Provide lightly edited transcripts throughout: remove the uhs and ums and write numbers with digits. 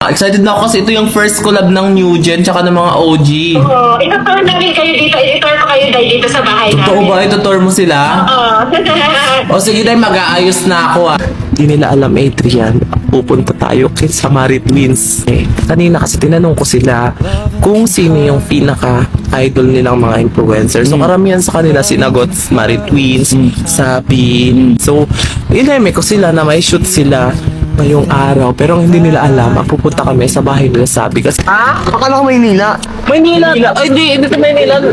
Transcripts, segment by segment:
Excited na ako kasi ito yung first collab ng New Gen tsaka ng mga OG. Oo, itutur namin kayo dito. Itutur ko kayo dito sa bahay namin. Totoo ba? Itutour mo sila? Oo. O sige dahil mag-aayos na ako ah. Hindi nila alam, Adrian, pupunta tayo kay Samari Twins. Kanina kasi tinanong ko sila kung sino yung pinaka-idol nilang mga influencers. So karamihan sa kanila sinagot Samari Twins, Sabi. So, ineme ko sila na may shoot sila ngayong araw. Pero ang hindi nila alam, pupunta kami sa bahay nila Sabi. Kasi, Akala ko Maynila. Maynila! Ay, di sa Maynila. Ano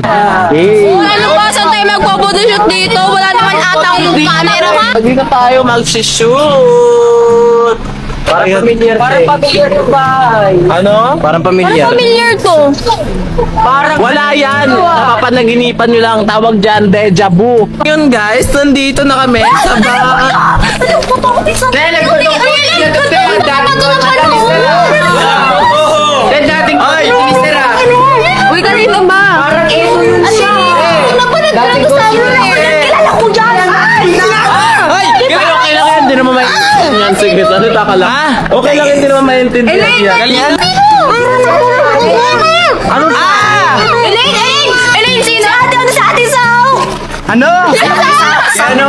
ba? Saan tayo magpapodoshoot dito? Wala naman atang camera, ha? Hindi na tayo mag-shoot. Parang pamilyar. Parang pamilyar yung bahay. Ano? Parang Parang pamilyar. familiar to. Wala yan. Napapanaginipan nyo lang. Tawag dyan, deja vu. Yun guys, nandito na kami sa bahay. Uy, kanino ba? Parang ito yun siya. Napanood ko lang sa mo eh. Kilala ko dyan. Ay! Okay lang yan. Hindi naman maintindihan yan. Sige, ano ka lang? Okay lang yan. Hindi naman maintindihan yan. Ano? Elaine, sino? Ate, ano sa ating saw? Ano? Ano?